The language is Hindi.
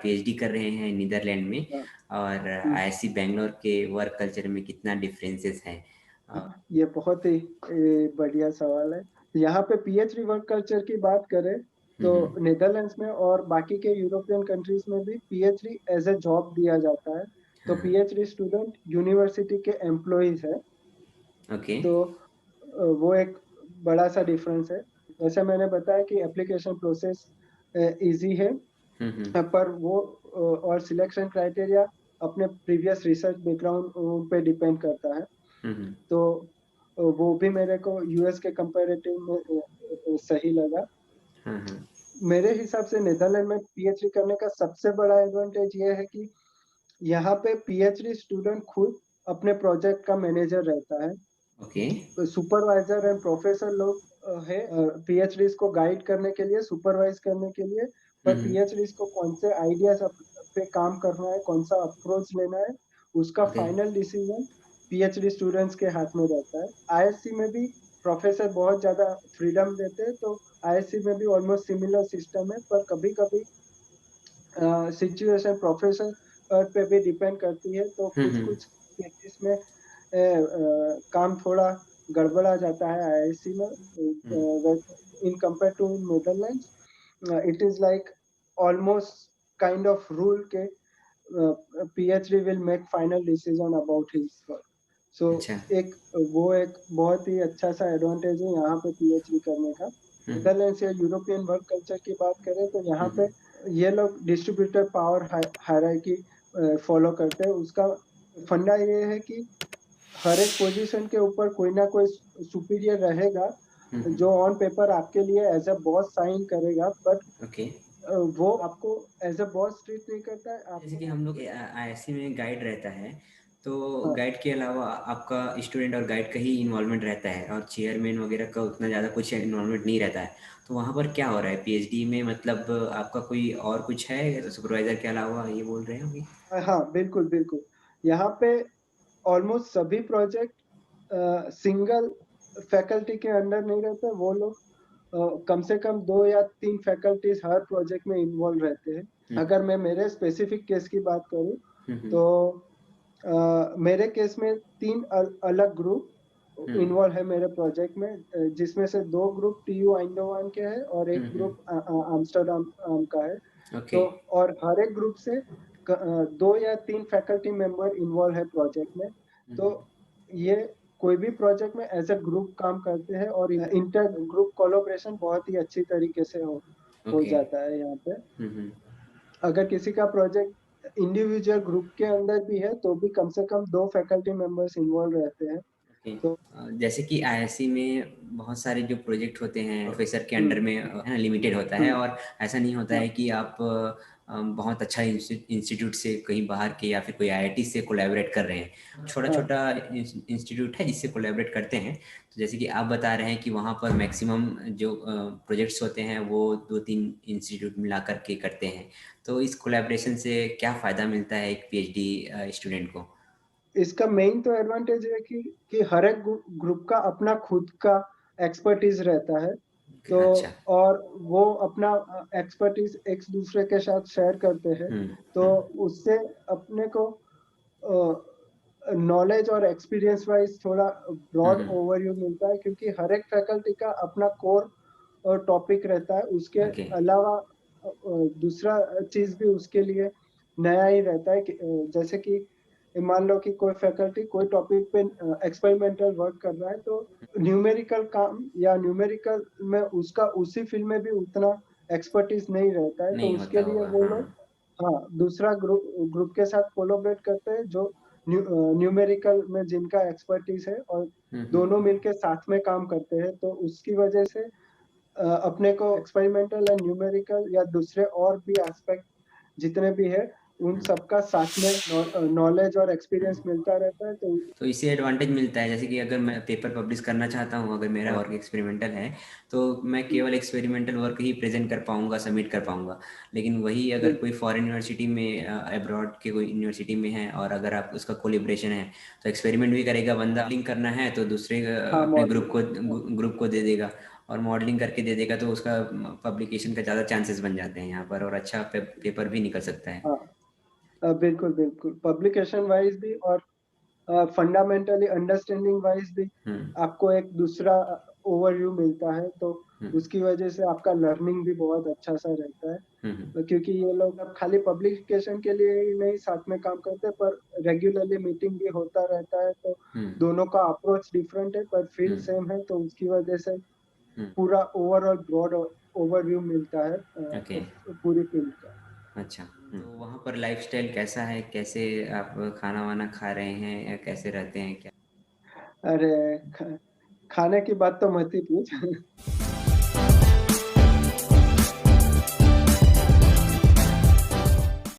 पीएचडी कर रहे हैं नीदरलैंड में, हाँ। और हम्म। आईआईसी बैंगलोर के वर्क कल्चर में कितना डिफरेंसेस है। ये बहुत ही बढ़िया सवाल है। यहाँ पे पीएचडी वर्क कल्चर की बात करें तो हम्म। नेदरलैंड्स में और बाकी के यूरोपियन कंट्रीज में भी पीएचडी एज ए जॉब दिया जाता है। तो हाँ। पीएचडी स्टूडेंट यूनिवर्सिटी के एम्प्लॉइज है। ओके। तो वो एक बड़ा सा डिफरेंस है। जैसे मैंने बताया कि एप्लीकेशन प्रोसेस इजी है, हम्म। पर वो और सिलेक्शन क्राइटेरिया अपने प्रीवियस रिसर्च बैकग्राउंड पे डिपेंड करता है। हम्म। तो वो भी मेरे को यूएस के कंपैरेटिव में सही लगा। हाँ हाँ। मेरे हिसाब से नीदरलैंड में पीएचडी करने का सबसे बड़ा एडवांटेज ये है कि यहाँ पे पीएचडी स्टूडेंट खुद अपने प्रोजेक्ट का मैनेजर रहता है। ओके। सुपरवाइजर एंड प्रोफेसर लोग है पीएचडी को गाइड करने के लिए, सुपरवाइज करने के लिए। पर हम्म। पीएचडी को कौन से आइडियाज पे काम करना है, कौन सा अप्रोच लेना है, उसका okay. Final decision PhD students के हाथ में रहता है। आईएससी में भी प्रोफेसर बहुत ज्यादा फ्रीडम देते हैं, तो आईएससी में भी ऑलमोस्ट सिमिलर सिस्टम है। पर कभी कभी सिचुएशन प्रोफेसर पे भी डिपेंड करती है। तो कुछ हम्म। कुछ केसेस में काम थोड़ा गड़बड़ा जाता है आईआईसी में। Hmm. In compare to Netherlands it is like almost kind of rule के PhD will make final decision about his work. So अच्छा। एक वो एक बहुत ही अच्छा सा एडवांटेज है यहाँ पे पीएचडी करने का। हम्म। नीदरलैंड्स या यूरोपियन वर्क कल्चर की बात करें तो यहाँ हम्म। पे ये लोग डिस्ट्रीब्यूटर पावर हायरार्की फॉलो करते हैं। उसका फंडा ये है कि हर एक पोजीशन के ऊपर कोई ना कोई सुपीरियर रहेगा हम्म। जो ऑन पेपर आपके लिए एज अ बॉस साइन करेगा। But okay. वो आपको एज अ बॉस ट्रीट नहीं करता है जैसे आपको। कि हम लोग आईआईसी में गाइड रहता है, तो हाँ। गाइड के अलावा आपका स्टूडेंट और गाइड का ही इन्वॉल्वमेंट रहता है, और चेयरमैन वगैरह का उतना ज़्यादा कुछ इन्वॉल्वमेंट नहीं रहता है। तो वहाँ पर क्या हो रहा है पीएचडी में, मतलब आपका कोई और कुछ है सुपरवाइज़र के अलावा, ये बोल रहे हैं अभी? हाँ, बिल्कुल बिल्कुल। यहाँ पे ऑलमोस्ट सभी प्रोजेक्ट सिंगल फैकल्टी के अंडर नहीं रहते। वो लोग कम से कम 2 या 3 फैकल्टीज हर प्रोजेक्ट में इन्वॉल्व रहते हैं। हम्म। अगर मैं मेरे स्पेसिफिक केस की बात करूँ हम्म। तो मेरे केस में 3 अलग ग्रुप हम्म। इन्वॉल्व है मेरे प्रोजेक्ट में, जिसमें से 2 ग्रुप टीयू आइंडोवान के हैं और एक हम्म। ग्रुप आम्स्टरडम का है। ओके। तो और हर एक ग्रुप से 2 या 3 फैकल्टी मेंबर इन्वॉल्व है प्रोजेक्ट में। तो ये कोई भी प्रोजेक्ट में एज अ ग्रुप काम करते हैं और इंटर ग्रुप कोलैबोरेशन बहुत ही अच्छी तरीके से हो ओके। जाता है यहाँ पे। हम्म। अगर किसी का प्रोजेक्ट इंडिविजुअल ग्रुप के अंदर भी है तो भी कम से कम 2 फैकल्टी मेंबर्स इन्वॉल्व रहते हैं। ओके। तो जैसे कि आईआईसी में बहुत सारे जो प्रोजेक्ट होते हैं प्रोफेसर के अंडर हम्म। में है ना, लिमिटेड होता है, हम्म। और ऐसा नहीं होता हाँ। है कि आप बहुत अच्छा इंस्टीट्यूट से कहीं बाहर के या फिर कोई आईआईटी से कोलैबोरेट कर रहे हैं। छोटा हाँ। छोटा इंस्टीट्यूट है जिससे कोलैबोरेट करते हैं। तो जैसे कि आप बता रहे हैं कि वहाँ पर मैक्सिमम जो प्रोजेक्ट्स होते हैं वो 2-3 इंस्टीट्यूट मिला करके करते हैं। तो इस कोलैबोरेशन से क्या फ़ायदा मिलता है एक पीएचडी स्टूडेंट को? इसका मेन तो एडवांटेज है कि हर एक ग्रुप का अपना खुद का एक्सपर्टीज रहता है। तो अच्छा। और वो अपना एक्सपर्टीज एक दूसरे के साथ शेयर करते हैं। तो हम्म। उससे अपने को नॉलेज और एक्सपीरियंस वाइज थोड़ा ब्रॉड हम्म। ओवरव्यू मिलता है, क्योंकि हर एक फैकल्टी का अपना कोर टॉपिक रहता है। उसके ओके। अलावा दूसरा चीज भी उसके लिए नया ही रहता है जैसे कि मान लो कि कोई फैकल्टी कोई टॉपिक पे एक्सपेरिमेंटल वर्क कर रहा है, तो न्यूमेरिकल काम या न्यूमेरिकल में उसका उसी फील्ड में भी उतना एक्सपर्टीज नहीं रहता है। तो नहीं उसके होता लिए होगा, वो हाँ। लोग हाँ दूसरा ग्रुप के साथ कोलोबरेट करते हैं जो न्यूमेरिकल में जिनका एक्सपर्टीज है, और हम्म। दोनों मिलके साथ में काम करते हैं। तो उसकी वजह से अपने को एक्सपेरिमेंटल एंड न्यूमेरिकल या दूसरे और भी एस्पेक्ट जितने भी है उन सबका साथ में नॉलेज और एक्सपीरियंस मिलता रहता है। तो तो इससे एडवांटेज मिलता है, जैसे कि अगर मैं पेपर पब्लिश करना चाहता हूँ, अगर मेरा वर्क एक्सपेरिमेंटल है, तो मैं केवल एक्सपेरिमेंटल वर्क ही प्रेजेंट कर पाऊंगा, सबमिट कर पाऊंगा। लेकिन वही अगर कोई फॉरेन यूनिवर्सिटी में, अब्रॉड के कोई यूनिवर्सिटी में है, और अगर आप उसका कोलिब्रेशन है, तो एक्सपेरिमेंट भी करेगा बंदा, लिंक करना है तो दूसरे हाँ अपने मॉडलिंग। ग्रुप को दे देगा, और मॉडलिंग करके दे देगा, तो उसका पब्लिकेशन का ज़्यादा चांसेस बन जाते हैं यहाँ पर, और अच्छा पेपर भी निकल सकता है। हाँ, बिल्कुल, बिल्कुल। पब्लिकेशन वाइज़ भी और फंडामेंटली अंडरस्टैंडिंग वाइज़ भी हम्म। आपको एक दूसरा ओवरव्यू मिलता है, तो हम्म। उसकी वजह से आपका लर्निंग भी बहुत अच्छा-सा रहता है। हम्म। क्योंकि ये लोग अब खाली पब्लिकेशन के लिए ही नहीं साथ में काम करते, पर रेगुलरली मीटिंग भी होता रहता है, तो हम्म। दोनों का अप्रोच डिफरेंट है पर फील्ड हम्म। सेम है, तो उसकी वजह से हम्म। पूरा ओवरऑल ब्रॉड ओवरव्यू मिलता है ओके। पूरी फील्ड का। अच्छा। तो वहाँ पर लाइफस्टाइल कैसा है, कैसे आप खाना वाना खा रहे हैं या कैसे रहते हैं क्या? अरे! खाने की बात तो मत ही पूछ।